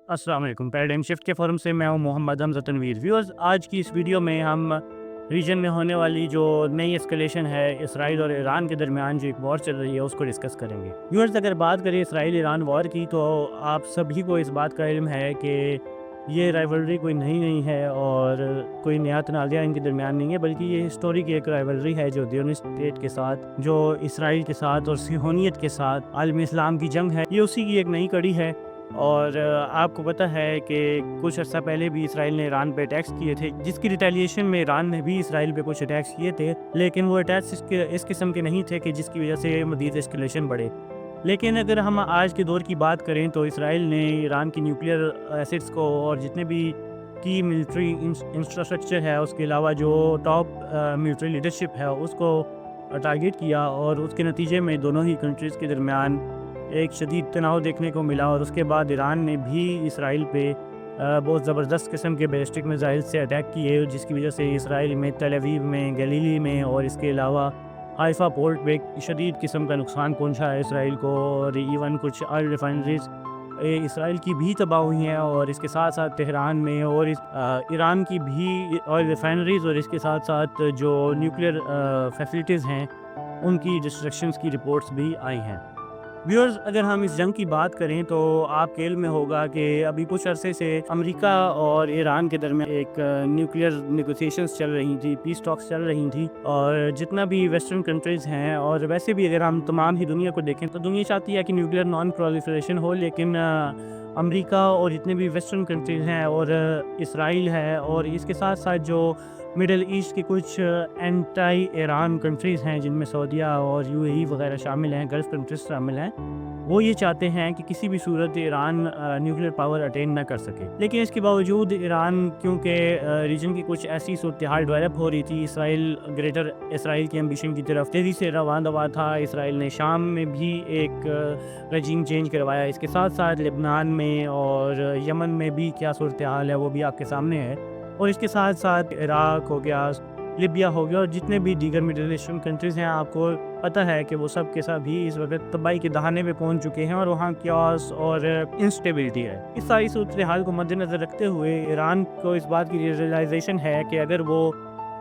अस्सलाम वालेकुम। Paradigm shift के फोरम से मैं हूं मोहम्मद हमज़ा तनवीर। व्यूअर्स, आज की इस वीडियो में हम रीजन में होने वाली जो नई एस्केलेशन है इसराइल और ईरान के दरमियान जो एक वॉर चल रही है उसको डिस्कस करेंगे। व्यूअर्स, अगर बात करें इसराइल ईरान वॉर की तो आप सभी को इस बात का इल्म है कि ये राइवलरी कोई नहीं है और कोई नया तनाज़ा इनके दरमियान नहीं है, बल्कि ये हिस्टोरिक एक राइवलरी है जो ज़ियोनिस्ट स्टेट के साथ, जो इसराइल के साथ और सिहोनियत के साथ आलम इस्लाम की जंग है, ये उसी की एक नई कड़ी है। और आपको पता है कि कुछ अर्सा पहले भी इसराइल ने ईरान पे अटैक्स किए थे, जिसकी रिटेलिएशन में ईरान ने भी इसराइल पे कुछ अटैक्स किए थे, लेकिन वो अटैक्स इस किस्म के नहीं थे कि जिसकी वजह से मज़ीद एस्केलेशन बढ़े। लेकिन अगर हम आज के दौर की बात करें तो इसराइल ने ईरान की न्यूक्लियर एसिड्स को और जितने भी की मिलिट्री इंफ्रास्ट्रक्चर है, उसके अलावा जो टॉप मिलिट्री लीडरशिप है, उसको टारगेट किया और उसके नतीजे में दोनों ही कंट्रीज़ के दरमियान एक शदीद तनाव देखने को मिला। और उसके बाद ईरान ने भी इसराइल पे बहुत ज़बरदस्त किस्म के बैलिस्टिक मिसाइल से अटैक किए, जिसकी वजह से इसराइल में तेल अवीव में, गलीली में और इसके अलावा हाइफा पोर्ट पे शदीद किस्म का नुकसान पहुंचा है इसराइल को। और इवन कुछ ऑयल रिफाइनरीज इसराइल की भी तबाह हुई हैं, और इसके साथ साथ तेहरान में और ईरान की भी ऑयल रिफाइनरीज और इसके साथ साथ जो न्यूक्लियर फैसिलिटीज़ हैं उनकी डिस्ट्रक्शंस की रिपोर्ट्स भी आई हैं। व्यूअर्स, अगर हम इस जंग की बात करें तो आपके इल्म में होगा कि अभी कुछ अरसे से अमेरिका और ईरान के दरमियान एक न्यूक्लियर नेगोशिएशंस चल रही थी, पीस टॉक्स चल रही थी। और जितना भी वेस्टर्न कंट्रीज़ हैं, और वैसे भी अगर हम तमाम ही दुनिया को देखें तो दुनिया चाहती है कि न्यूक्लियर नॉन प्रोलिफरेशन हो, लेकिन अमेरिका और जितने भी वेस्टर्न कंट्रीज़ हैं और इसराइल है और इसके साथ साथ जो मिडल ईस्ट की कुछ एंटी ईरान कंट्रीज़ हैं, जिनमें सऊदीया और यूएई वगैरह शामिल हैं, गल्फ़ कंट्रीज़ शामिल हैं, वो ये चाहते हैं कि किसी भी सूरत ईरान न्यूक्लियर पावर अटेन ना कर सके। लेकिन इसके बावजूद ईरान, क्योंकि रीजन की कुछ ऐसी सूरत हाल डेवलप हो रही थी, इसराइल ग्रेटर इसराइल की एम्बिशन की तरफ तेज़ी से रवाना दवा था। इसराइल ने शाम में भी एक रजीम चेंज करवाया, इसके साथ साथ लेबनान में और यमन में भी क्या सूरत हाल है वो भी आपके सामने है। और इसके साथ साथ इराक हो गया, लिबिया हो गया, और जितने भी दीगर मिडिल ईस्टर्न कंट्रीज़ हैं, आपको पता है कि वो सब के सब भी इस वक्त तबाही के दहाने पे पहुंच चुके हैं और वहाँ क्यास और इंस्टेबिलिटी है। इस सारी सूरत हाल को मद्देनज़र रखते हुए ईरान को इस बात की रियलाइजेशन है कि अगर वो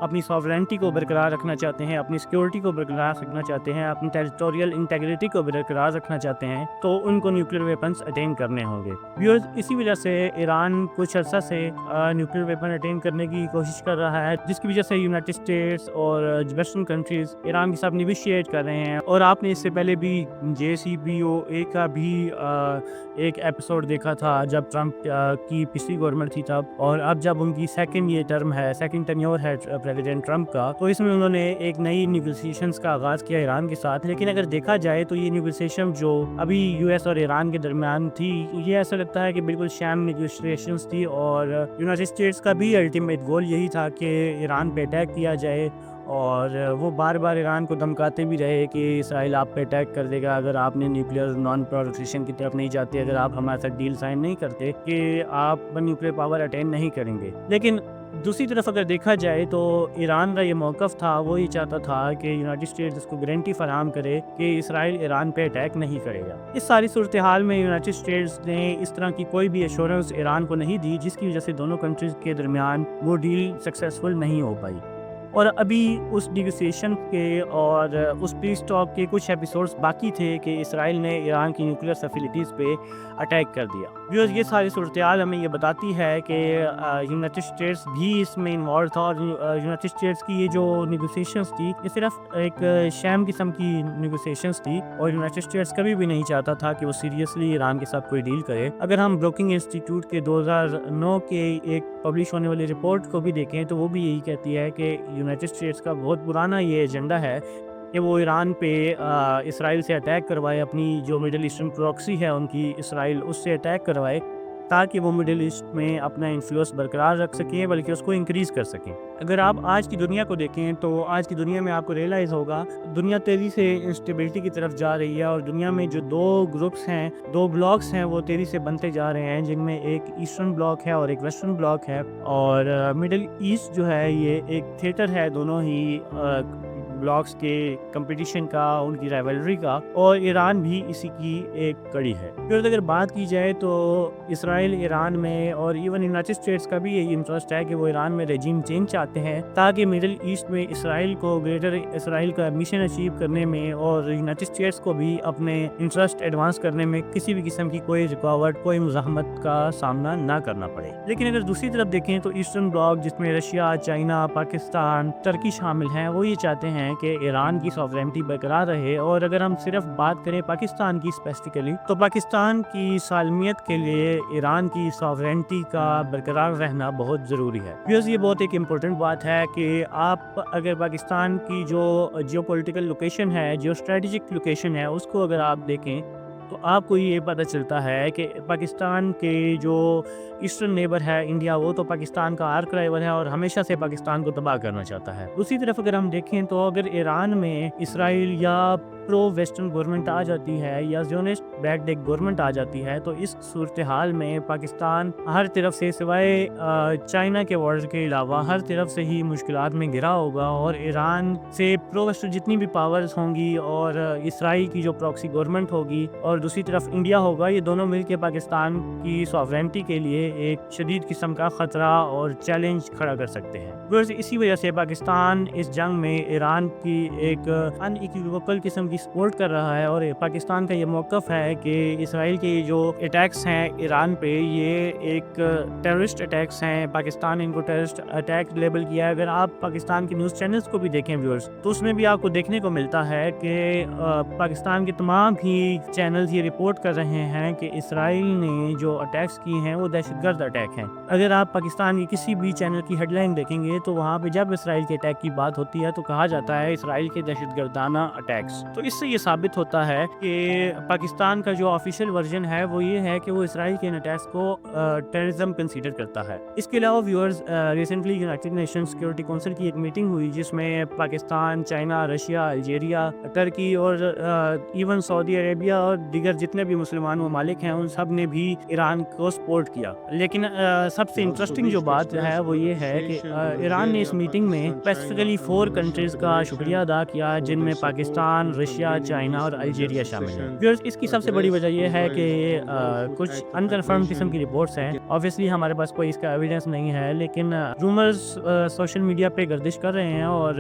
अपनी सॉवरेंटी को बरकरार रखना चाहते हैं, अपनी सिक्योरिटी को बरकरार रखना चाहते हैं, अपनी टेरिटोरियल इंटेग्रिटी को बरकरार रखना चाहते हैं, तो उनको न्यूक्लियर वेपन्स अटेन करने होंगे। व्यूअर्स, इसी वजह से ईरान कुछ अर्सा से न्यूक्लियर वेपन अटेन करने की कोशिश कर रहा है, जिसकी वजह से यूनाइटेड स्टेट्स और वेस्टर्न कंट्रीज़ ईरान के साथ निगोशिएट कर रहे हैं। और आपने इससे पहले भी JCPOA का भी एक एपिसोड देखा था जब ट्रंप की पिछली गवर्नमेंट थी तब, और अब जब उनकी सेकंड टेन्योर है प्रेसिडेंट ट्रंप का, तो इसमें उन्होंने एक नई निगोशिएशंस का आगाज़ किया ईरान के साथ। लेकिन अगर देखा जाए तो ये निगोशिएशन जो अभी US और ईरान के दरमियान थी, ये ऐसा लगता है कि बिल्कुल शैम निगोशिएशंस थी। और यूनाइटेड स्टेट्स का भी अल्टीमेट गोल यही था कि ईरान पे अटैक किया जाए, और वो बार बार ईरान को धमकाते भी रहे कि इसराइल आप पे अटैक कर देगा अगर आपने न्यूक्लियर नॉन प्रोलिफरेशन की तरफ नहीं जाते, अगर आप हमारे साथ डील साइन नहीं करते कि आप न्यूक्लियर पावर अटेन नहीं करेंगे। लेकिन दूसरी तरफ अगर देखा जाए तो ईरान का ये मौक़िफ़ था, वो ये चाहता था कि यूनाइटेड स्टेट्स उसको गारंटी फराहम करे कि इसराइल ईरान पे अटैक नहीं करेगा। इस सारी सूरत हाल में यूनाइटेड स्टेट्स ने इस तरह की कोई भी एश्योरेंस ईरान को नहीं दी, जिसकी वजह से दोनों कंट्रीज़ के दरमियान वो डील सक्सेसफुल नहीं हो पाई। और अभी उस निगोशिएशन के और उस पीस टॉक के कुछ एपिसोड्स बाकी थे कि इसराइल ने ईरान की न्यूक्लियर फैसिलिटीज़ पे अटैक कर दिया। व्यूअर्स, ये सारी सूरत-ए-हाल हमें ये बताती है कि यूनाइटेड स्टेट्स भी इसमें इन्वॉल्व था, और यूनाइटेड स्टेट्स की ये जो निगोशिएशंस थी, ये सिर्फ एक शैम किस्म की निगोशिएशंस थी, और यूनाइटेड स्टेट्स कभी भी नहीं चाहता था कि वो सीरियसली ईरान के साथ कोई डील करे। अगर हम ब्रोकिंग इंस्टीट्यूट के 2009 के एक पब्लिश होने वाली रिपोर्ट को भी देखें तो वो भी यही कहती है कि यूनाइटेड स्टेट्स का बहुत पुराना ये एजेंडा है कि वो ईरान पे इसराइल से अटैक करवाए, अपनी जो मिडिल ईस्टर्न प्रॉक्सी है उनकी, इसराइल उससे अटैक करवाए, ताकि वो मिडिल ईस्ट में अपना इन्फ्लुएंस बरकरार रख सकें, बल्कि उसको इंक्रीज़ कर सकें। अगर आप आज की दुनिया को देखें तो आज की दुनिया में आपको रियलाइज़ होगा दुनिया तेज़ी से इंस्टेबिलिटी की तरफ जा रही है, और दुनिया में जो दो ग्रुप्स हैं, दो ब्लॉक्स हैं, वो तेज़ी से बनते जा रहे हैं, जिनमें एक ईस्टर्न ब्लॉक है और एक वेस्टर्न ब्लॉक है। और मिडिल ईस्ट जो है ये एक थिएटर है दोनों ही بلاکس کے کمپٹیشن کا، ان کی رائیولری کا، اور ایران بھی اسی کی ایک کڑی ہے. پھر اگر بات کی جائے تو اسرائیل ایران میں اور ایون یونائٹڈ اسٹیٹس کا بھی یہی انٹرسٹ ہے کہ وہ ایران میں رجیم چینج چاہتے ہیں تاکہ مڈل ایسٹ میں اسرائیل کو گریٹر اسرائیل کا مشن اچیو کرنے میں اور یونائٹڈ اسٹیٹس کو بھی اپنے انٹرسٹ ایڈوانس کرنے میں کسی بھی قسم کی کوئی رکاوٹ، کوئی مزاحمت کا سامنا نہ کرنا پڑے. لیکن اگر دوسری طرف دیکھیں تو ایسٹرن بلاک جس میں رشیا، چائنا، پاکستان، ترکی شامل ہیں، وہ یہ چاہتے ہیں کہ ایران کی سوورینٹی برقرار رہے. اور اگر ہم صرف بات کریں پاکستان کی اسپیسیفکلی تو پاکستان کی سالمیت کے لیے ایران کی سوورینٹی کا برقرار رہنا بہت ضروری ہے. یہ بہت ایک امپورٹنٹ بات ہے کہ آپ اگر پاکستان کی جو جیو پولیٹیکل لوکیشن ہے، جو اسٹریٹجک لوکیشن ہے، اس کو اگر آپ دیکھیں تو آپ کو یہ پتہ چلتا ہے کہ پاکستان کے جو ایسٹرن نیبر ہے انڈیا، وہ تو پاکستان کا آرک رائیول ہے اور ہمیشہ سے پاکستان کو تباہ کرنا چاہتا ہے. دوسری طرف اگر ہم دیکھیں تو اگر ایران میں اسرائیل یا پرو ویسٹرن گورنمنٹ آ جاتی ہے یا زیونسٹ بیکڈ ایک گورنمنٹ آ جاتی ہے تو اس صورتحال میں پاکستان ہر طرف سے سوائے چائنا کے وارڈ کے علاوہ ہر طرف سے ہی مشکلات میں گھرا ہوگا. اور ایران سے پرو ویسٹرن جتنی بھی پاورز ہوں گی اور اسرائیل کی جو پراکسی گورنمنٹ ہوگی اور دوسری طرف انڈیا ہوگا، یہ دونوں مل کے پاکستان کی سوورینٹی کے لیے ایک شدید قسم کا خطرہ اور چیلنج کھڑا کر سکتے ہیں. اسی وجہ سے پاکستان اس جنگ میں ایران کی ایک ان ایکویوکل قسم کی سپورٹ کر رہا ہے. اور پاکستان کا یہ موقف ہے کہ اسرائیل کے جو اٹیکس ہیں ایران پہ، یہ ایک ٹیررسٹ اٹیکس ہیں. پاکستان ان کو ٹیررسٹ اٹیک لیبل کیا ہے. اگر آپ پاکستان کے نیوز چینلز کو بھی دیکھیں ویورز تو اس میں بھی آپ کو دیکھنے کو ملتا ہے کہ پاکستان کے تمام ہی چینلز یہ رپورٹ کر رہے ہیں کہ اسرائیل نے جو اٹیکس کی ہیں وہ دہشت گرد اٹیک ہیں. اگر آپ پاکستان کی کسی بھی چینل کی ہیڈ لائن دیکھیں گے تو وہاں پہ جب اسرائیل کے اٹیک کی بات ہوتی ہے تو کہا جاتا ہے اسرائیل کے دہشت گردانہ اٹیکس. تو اس سے یہ ثابت ہوتا ہے کہ پاکستان کا جو آفیشیل ورژن ہے وہ یہ ہے کہ وہ اسرائیل کے اٹیکس کو ٹیررزم کنسیڈر کرتا ہے. اس کے علاوہ viewers recently United nation security council کی ایک میٹنگ ہوئی جس میں پاکستان، چائنا، رشیا، الجیریا، ترکی اور ایون سعودی عربیہ اور دیگر جتنے بھی مسلمان ممالک ہیں ان سب نے بھی ایران کو سپورٹ کیا. لیکن سب سے انٹرسٹنگ جو بات ہے وہ یہ ہے کہ ایران نے اس میٹنگ میں اسپیسیفکلی 4 کنٹریز کا شکریہ ادا کیا جن میں پاکستان، رشیا، چائنا اور الجیریا شامل ہیں. اس کی سب سے بڑی وجہ یہ ہے کہ کچھ انکنفرم قسم کی رپورٹس ہیں. آبویسلی ہمارے پاس کوئی اس کا ایویڈنس نہیں ہے، لیکن رومرز سوشل میڈیا پہ گردش کر رہے ہیں اور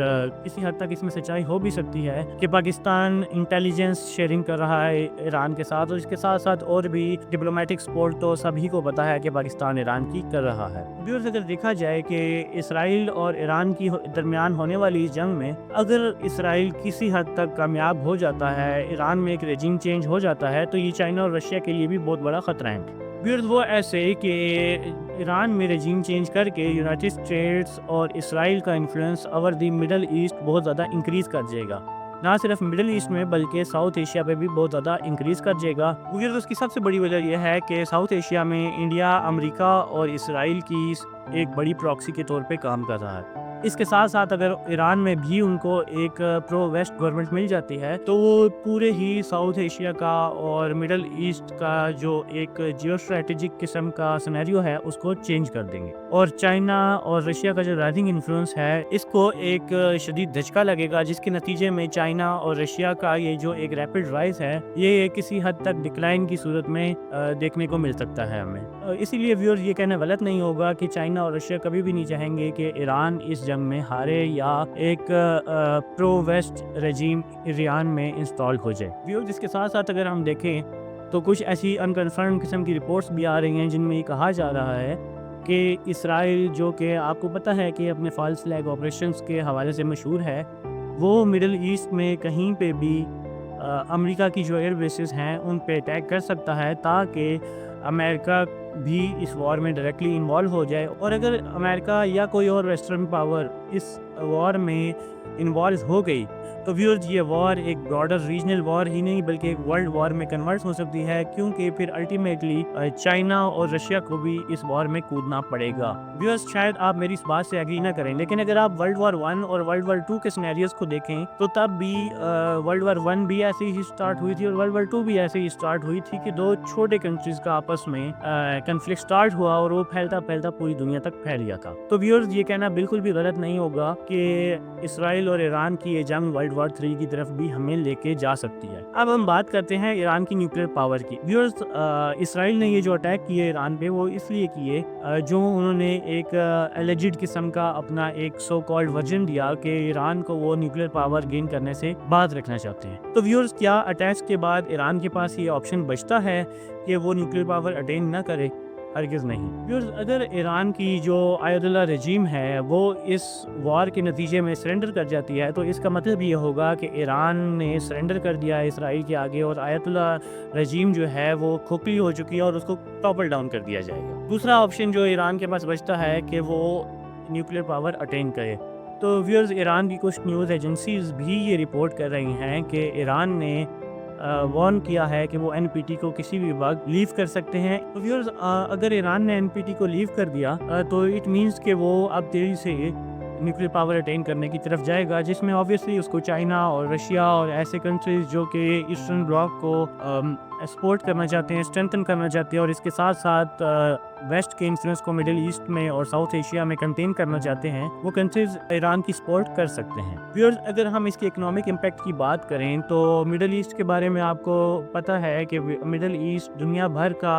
کسی حد تک اس میں سچائی ہو بھی سکتی ہے کہ پاکستان انٹیلیجنس شیئرنگ کر رہا ہے ایران کے ساتھ، اور اس کے ساتھ ساتھ اور بھی ڈپلومیٹک سپورٹ تو سبھی کو پتا ہے کہ پاکستان ایران کی کر رہا ہے. اگر دیکھا جائے کہ اسرائیل اور ایران کی درمیان ہونے والی اس جنگ میں اگر اسرائیل کسی حد تک کامیاب ہو جاتا ہے، ایران میں ایک رجیم چینج ہو جاتا ہے، تو یہ چائنا اور رشیا کے لیے بھی بہت بڑا خطرہ ہے. وہ ایسے کہ ایران میں رجیم چینج کر کے یونائٹڈ اسٹیٹس اور اسرائیل کا influence over the Middle East بہت زیادہ انکریز کر جائے گا. نہ صرف مڈل ایسٹ میں بلکہ ساؤتھ ایشیا پہ بھی بہت زیادہ انکریز کر جائے گا. اس کی سب سے بڑی وجہ یہ ہے کہ ساؤتھ ایشیا میں انڈیا، امریکہ اور اسرائیل کی ایک بڑی پراکسی کے طور پہ کام کر رہا ہے. اس کے ساتھ ساتھ اگر ایران میں بھی ان کو ایک پرو ویسٹ گورنمنٹ مل جاتی ہے تو وہ پورے ہی ساؤتھ ایشیا کا اور مڈل ایسٹ کا جو ایک جیو اسٹریٹجک قسم کا سینیریو ہے اس کو چینج کر دیں گے. اور چائنا اور رشیا کا جو رائزنگ انفلوئنس ہے اس کو ایک شدید دھچکا لگے گا، جس کے نتیجے میں چائنا اور رشیا کا یہ جو ایک ریپڈ رائز ہے یہ کسی حد تک ڈکلائن کی صورت میں دیکھنے کو مل سکتا ہے ہمیں. اسی لیے ویورز یہ کہنا غلط نہیں ہوگا کہ چائنا اور رشیا کبھی بھی نہیں چاہیں گے کہ ایران اس جنگ میں ہارے یا ایک پرو ویسٹ رجیم ایران میں انسٹال ہو جائے. ویورز اس کے ساتھ ساتھ اگر ہم دیکھیں تو کچھ ایسی انکنفرم قسم کی رپورٹس بھی آ رہی ہیں جن میں یہ کہا جا رہا ہے کہ اسرائیل، جو کہ آپ کو پتہ ہے کہ اپنے فالس فلیگ آپریشنز کے حوالے سے مشہور ہے، وہ مڈل ایسٹ میں کہیں پہ بھی امریکہ کی جو ایئر بیسز ہیں ان پہ اٹیک کر سکتا ہے تاکہ امریکہ بھی اس وار میں ڈائریکٹلی انوالو ہو جائے. اور اگر امریکہ یا کوئی اور ویسٹرن پاور اس وار میں انوالو ہو گئی تو ویورز یہ وار ایک براڈر ریجنل وار ہی نہیں بلکہ ایک ورلڈ وار میں کنورٹ ہو سکتی ہے، کیونکہ پھر الٹیمیٹلی چائنا اور رشیا کو بھی اس وار میں کودنا پڑے گا. ویورز شاید آپ میری اس بات سے ایگری نہ کریں، لیکن اگر آپ ورلڈ وار 1 اور ورلڈ وار 2 کے سینیریوز کو دیکھیں تو تب بھی ورلڈ وار 1 بھی ایسے ہی سٹارٹ ہوئی تھی اور ورلڈ وار 2 بھی ایسے ہی سٹارٹ ہوئی تھی کہ دو چھوٹے کنٹریز کا آپس میں कन्फ्लिक्ट स्टार्ट हुआ और वो फैलता फैलता पूरी दुनिया तक फैल गया था। तो व्यूअर्स, ये कहना बिल्कुल भी गलत नहीं होगा कि इसराइल और ईरान की ये जंग वर्ल्ड वॉर 3 की तरफ भी हमें लेके जा सकती है। अब हम बात करते हैं ईरान की न्यूक्लियर पावर की। व्यूअर्स, इसराइल ने ये जो अटैक किए ईरान पे वो इसलिए किए जो उन्होंने एक एलिजिड किस्म का अपना एक सो कॉल्ड वर्जन दिया कि ईरान को वो न्यूक्लियर पावर गेन करने से बात रखना चाहते हैं। तो व्यूअर्स, क्या अटैक्स के बाद ईरान के पास ये ऑप्शन बचता है कि वो न्यूक्लियर पावर अटेन ना करे? हरगिज़ नहीं। व्यूअर्स, अगर ईरान की जो आयतुल्लाह रजीम है वो इस वार के नतीजे में सरेंडर कर जाती है तो इसका मतलब ये होगा कि ईरान ने सरेंडर कर दिया है इसराइल के आगे और आयतुल्लाह रजीम जो है वो खोखली हो चुकी है और उसको टॉपल डाउन कर दिया जाएगा। दूसरा ऑप्शन जो ईरान के पास बचता है कि वो न्यूक्लियर पावर अटेन करे। तो व्यूअर्स, ईरान की कुछ न्यूज़ एजेंसीज भी ये रिपोर्ट कर रही हैं कि ईरान ने वार्न किया है कि वो एनपीटी को किसी भी वक्त लीव कर सकते हैं। तो व्यूअर्स, अगर ईरान ने एनपीटी को लीव कर दिया तो इट मीन्स कि वो अब तेज़ी से न्यूक्लियर पावर अटेन करने की तरफ जाएगा, जिसमें ऑब्वियसली उसको चाइना और रशिया और ऐसे कंट्रीज़ जो कि ईस्टर्न ब्लॉक को सपोर्ट करना चाहते हैं, स्ट्रेंथन करना चाहते हैं और इसके साथ साथ वेस्ट के इन्फ्लुएंस को मिडिल ईस्ट में और साउथ एशिया में कंटेन करना चाहते हैं, वो कंट्रीज़ ईरान की सपोर्ट कर सकते हैं। व्यूअर्स, अगर हम इसके इकोनॉमिक इम्पैक्ट की बात करें तो मिडिल ईस्ट के बारे में आपको पता है कि मिडिल ईस्ट दुनिया भर का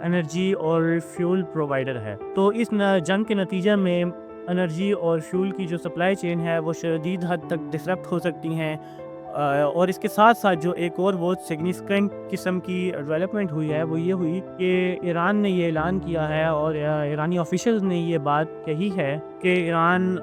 एनर्जी और फ्यूल प्रोवाइडर है। तो इस जंग के नतीजे में एनर्जी और फ्यूल की जो सप्लाई चेन है वो शदीद हद तक डिसरप्ट हो सकती हैं और इसके साथ साथ जो एक और बहुत सिग्निफिकेंट किस्म की डेवलपमेंट हुई है वो ये हुई कि ईरान ने ये ऐलान किया है और ईरानी ऑफिशियल्स ने ये बात कही है कि ईरान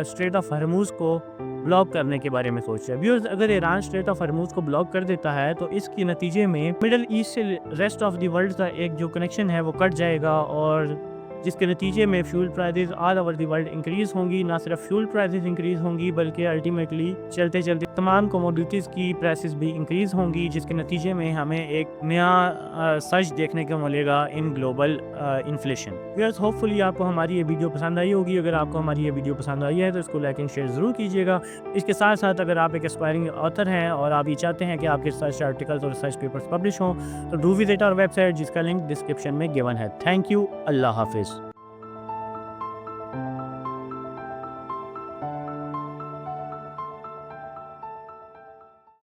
स्ट्रेट ऑफ हरमुज़ को ब्लॉक करने के बारे में सोच रहा है। व्यूअर्स, अगर ईरान स्ट्रेट ऑफ हरमुज़ को ब्लॉक कर देता है तो इसके नतीजे में मिडिल ईस्ट से रेस्ट ऑफ द वर्ल्ड का एक जो कनेक्शन है वो कट जाएगा और जिसके नतीजे में fuel prices all over the world increase होंगी। ना सिर्फ फ्यूल प्राइसेस इंक्रीज़ होंगी बल्कि अल्टीमेटली चलते चलते तमाम कमोडिटीज़ की प्राइसेस भी इंक्रीज़ होंगी, जिसके नतीजे में हमें एक नया सर्ज देखने को मिलेगा in global inflation. Viewers, hopefully आपको हमारी ये वीडियो पसंद आई होगी। अगर आपको हमारी ये वीडियो पसंद आई है तो इसको लाइक एंड शेयर ज़रूर कीजिएगा। इसके साथ साथ अगर आप एक एस्पायरिंग ऑथर हैं और आप ये चाहते हैं कि आपके रिसर्च आर्टिकल्स और रिसर्च पेपर्स पब्लिश हों तो डू विजिट आवर वेबसाइट, जिसका लिंक डिस्क्रिप्शन में गिवन है। Thank you. अल्लाह हाफिज़।